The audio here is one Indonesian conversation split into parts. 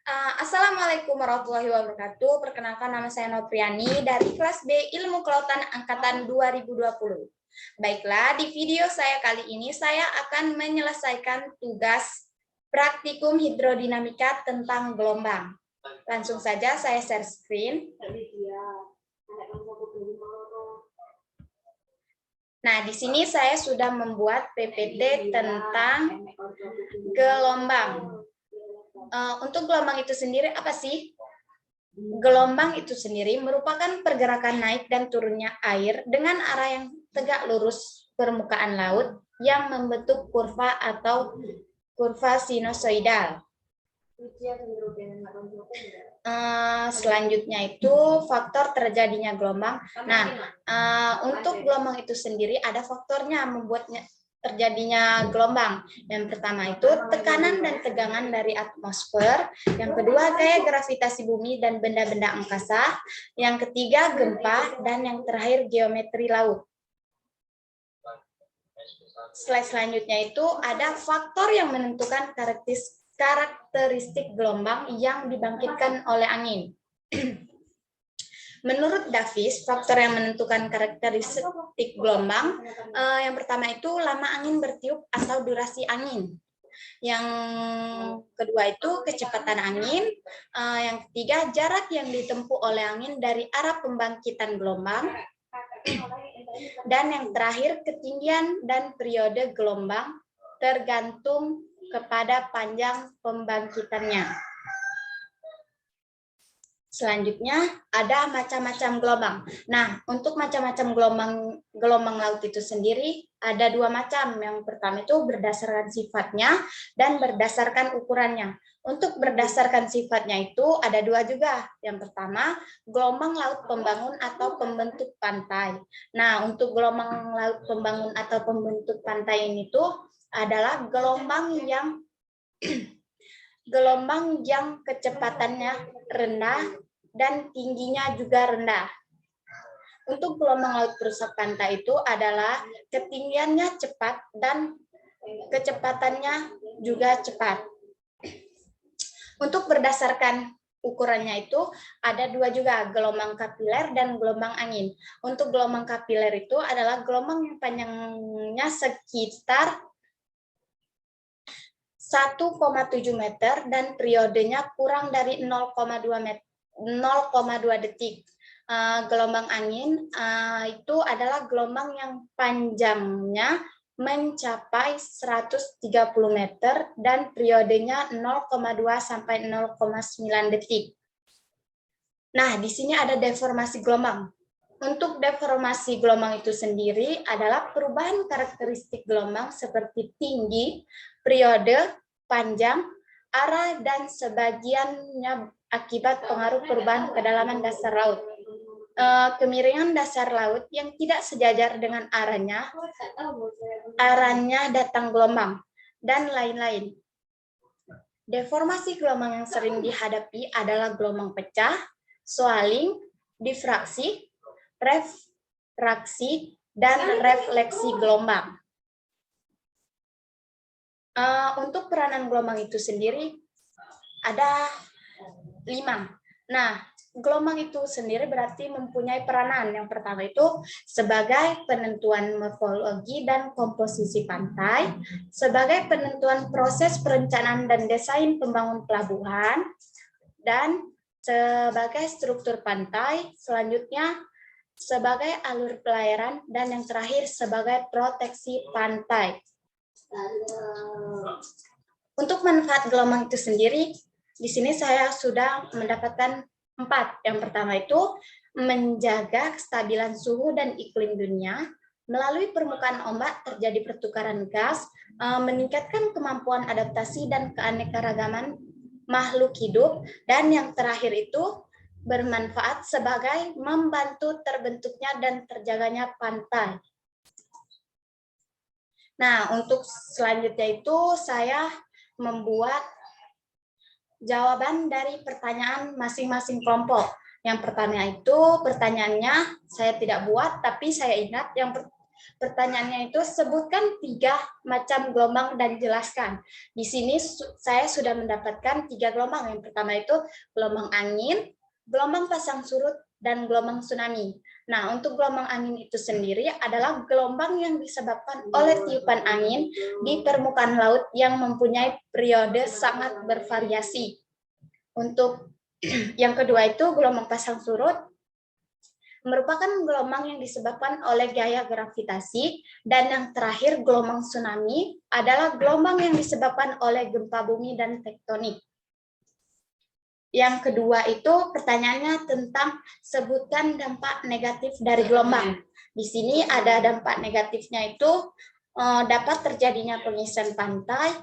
Assalamualaikum warahmatullahi wabarakatuh. Perkenalkan, nama saya Nopriani dari kelas B Ilmu Kelautan Angkatan 2020. Baiklah, di video saya kali ini saya akan menyelesaikan tugas praktikum hidrodinamika tentang gelombang. Langsung saja saya share screen. Nah, di sini saya sudah membuat PPT tentang gelombang. Untuk gelombang itu sendiri apa sih? Gelombang itu sendiri merupakan pergerakan naik dan turunnya air dengan arah yang tegak lurus permukaan laut yang membentuk kurva atau kurva sinusoidal. Selanjutnya itu faktor terjadinya gelombang. Nah, untuk gelombang itu sendiri ada faktornya membuatnya terjadinya gelombang. Yang pertama itu tekanan dan tegangan dari atmosfer. Yang kedua kayak gravitasi bumi dan benda-benda angkasa. Yang ketiga gempa, dan yang terakhir geometri laut. Slide selanjutnya itu ada faktor yang menentukan karakteristik gelombang yang dibangkitkan oleh angin. Menurut Davis, faktor yang menentukan karakteristik gelombang yang pertama itu lama angin bertiup atau durasi angin. Yang kedua itu kecepatan angin. Yang ketiga jarak yang ditempuh oleh angin dari arah pembangkitan gelombang. Dan yang terakhir ketinggian dan periode gelombang tergantung kepada panjang pembangkitannya. Selanjutnya ada macam-macam gelombang. Nah, untuk macam-macam gelombang laut itu sendiri ada dua macam. Yang pertama itu berdasarkan sifatnya dan berdasarkan ukurannya. Untuk berdasarkan sifatnya itu ada dua juga. Yang pertama, gelombang laut pembangun atau pembentuk pantai. Nah, untuk gelombang laut pembangun atau pembentuk pantai ini tuh adalah gelombang yang kecepatannya rendah dan tingginya juga rendah. Untuk gelombang laut perusak pantai itu adalah ketinggiannya cepat dan kecepatannya juga cepat. Untuk berdasarkan ukurannya itu ada dua juga, gelombang kapiler dan gelombang angin. Untuk gelombang kapiler itu adalah gelombang yang panjangnya sekitar 1,7 meter dan periodenya kurang dari 0,2 detik. Gelombang angin itu adalah gelombang yang panjangnya mencapai 130 meter dan periodenya 0,2 sampai 0,9 detik. Nah, di sini ada deformasi gelombang. Untuk deformasi gelombang itu sendiri adalah perubahan karakteristik gelombang seperti tinggi, periode, panjang, arah, dan sebagiannya akibat pengaruh perubahan kedalaman dasar laut. Kemiringan dasar laut yang tidak sejajar dengan arahnya datang gelombang, dan lain-lain. Deformasi gelombang yang sering dihadapi adalah gelombang pecah, swelling, difraksi, refraksi, dan refleksi gelombang. Untuk peranan gelombang itu sendiri ada 5. Nah, gelombang itu sendiri berarti mempunyai peranan. Yang pertama itu sebagai penentuan morfologi dan komposisi pantai, sebagai penentuan proses perencanaan dan desain pembangun pelabuhan, dan sebagai struktur pantai, selanjutnya sebagai alur pelayaran, dan yang terakhir sebagai proteksi pantai. Untuk manfaat gelombang itu sendiri, di sini saya sudah mendapatkan 4. Yang pertama itu menjaga kestabilan suhu dan iklim dunia. Melalui permukaan ombak terjadi pertukaran gas, meningkatkan kemampuan adaptasi dan keanekaragaman makhluk hidup. Dan yang terakhir itu bermanfaat sebagai membantu terbentuknya dan terjaganya pantai. Nah, untuk selanjutnya itu saya membuat jawaban dari pertanyaan masing-masing kelompok. Yang pertama itu pertanyaannya saya tidak buat, tapi saya ingat Pertanyaannya itu sebutkan 3 macam gelombang dan jelaskan. Di sini saya sudah mendapatkan 3 gelombang. Yang pertama itu gelombang angin, gelombang pasang surut, dan gelombang tsunami. Nah, untuk gelombang angin itu sendiri adalah gelombang yang disebabkan oleh tiupan angin di permukaan laut yang mempunyai periode sangat bervariasi. Untuk yang kedua itu gelombang pasang surut, merupakan gelombang yang disebabkan oleh gaya gravitasi, dan yang terakhir gelombang tsunami adalah gelombang yang disebabkan oleh gempa bumi dan tektonik. Yang kedua itu pertanyaannya tentang sebutkan dampak negatif dari gelombang. Di sini ada dampak negatifnya itu dapat terjadinya pengisian pantai,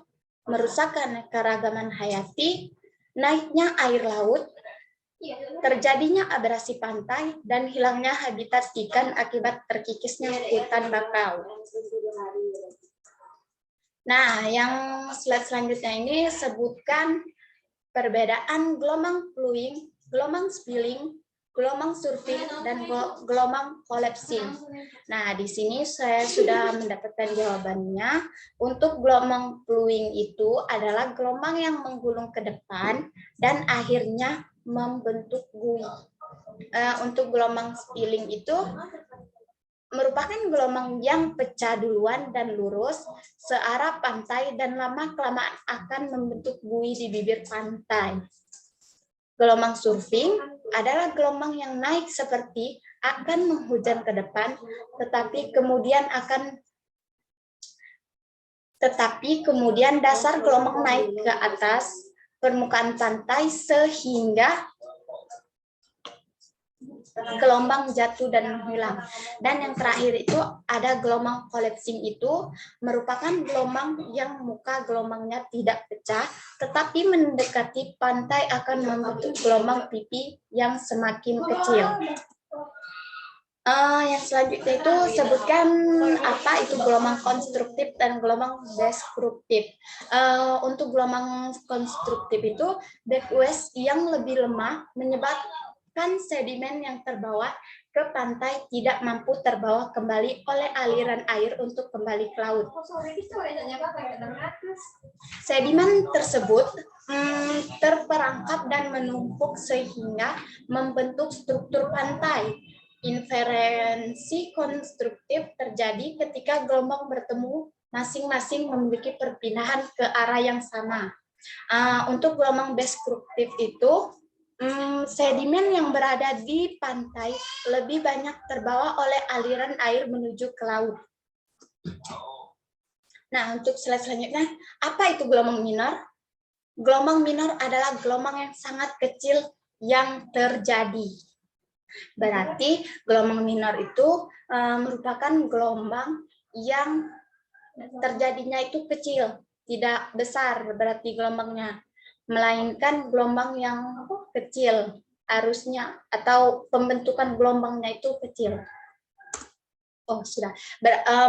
merusakkan keragaman hayati, naiknya air laut, terjadinya abrasi pantai, dan hilangnya habitat ikan akibat terkikisnya hutan bakau. Nah, yang slide selanjutnya ini sebutkan perbedaan gelombang flowing, gelombang spilling, gelombang surfing, dan gelombang collapsing. Nah, di sini saya sudah mendapatkan jawabannya. Untuk gelombang flowing itu adalah gelombang yang menggulung ke depan dan akhirnya membentuk buih. Untuk gelombang spilling itu merupakan gelombang yang pecah duluan dan lurus searah pantai dan lama-kelamaan akan membentuk buih di bibir pantai. Gelombang surfing adalah gelombang yang naik seperti akan menghujan ke depan, tetapi kemudian dasar gelombang naik ke atas permukaan pantai sehingga gelombang jatuh dan menghilang. Dan yang terakhir itu ada gelombang collapsing, itu merupakan gelombang yang muka gelombangnya tidak pecah, tetapi mendekati pantai akan membentuk gelombang pipi yang semakin kecil. Yang selanjutnya itu sebutkan apa itu gelombang konstruktif dan gelombang destruktif. Untuk gelombang konstruktif itu backwash yang lebih lemah menyebabkan sedimen yang terbawa ke pantai tidak mampu terbawa kembali oleh aliran air untuk kembali ke laut. Sedimen tersebut terperangkap dan menumpuk sehingga membentuk struktur pantai. Inferensi konstruktif terjadi ketika gelombang bertemu masing-masing memiliki perpindahan ke arah yang sama. Untuk gelombang destruktif itu, sedimen yang berada di pantai lebih banyak terbawa oleh aliran air menuju ke laut. Nah, untuk slide selanjutnya, apa itu gelombang minor? Gelombang minor adalah gelombang yang sangat kecil yang terjadi. Berarti gelombang minor itu merupakan gelombang yang terjadinya itu kecil, tidak besar berarti gelombangnya, melainkan gelombang yang kecil arusnya atau pembentukan gelombangnya itu kecil. Oh, sudah.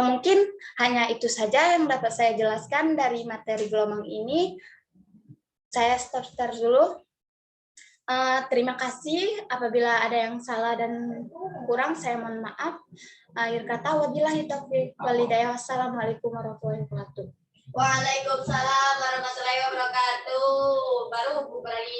Mungkin hanya itu saja yang dapat saya jelaskan dari materi gelombang ini. Saya stop dulu. Terima kasih. Apabila ada yang salah dan kurang, saya mohon maaf. Akhir kata, wabillahi taufiq wal hidayah. Wassalamualaikum warahmatullahi wabarakatuh. Waalaikumsalam warahmatullahi wabarakatuh. Baru buku lagi.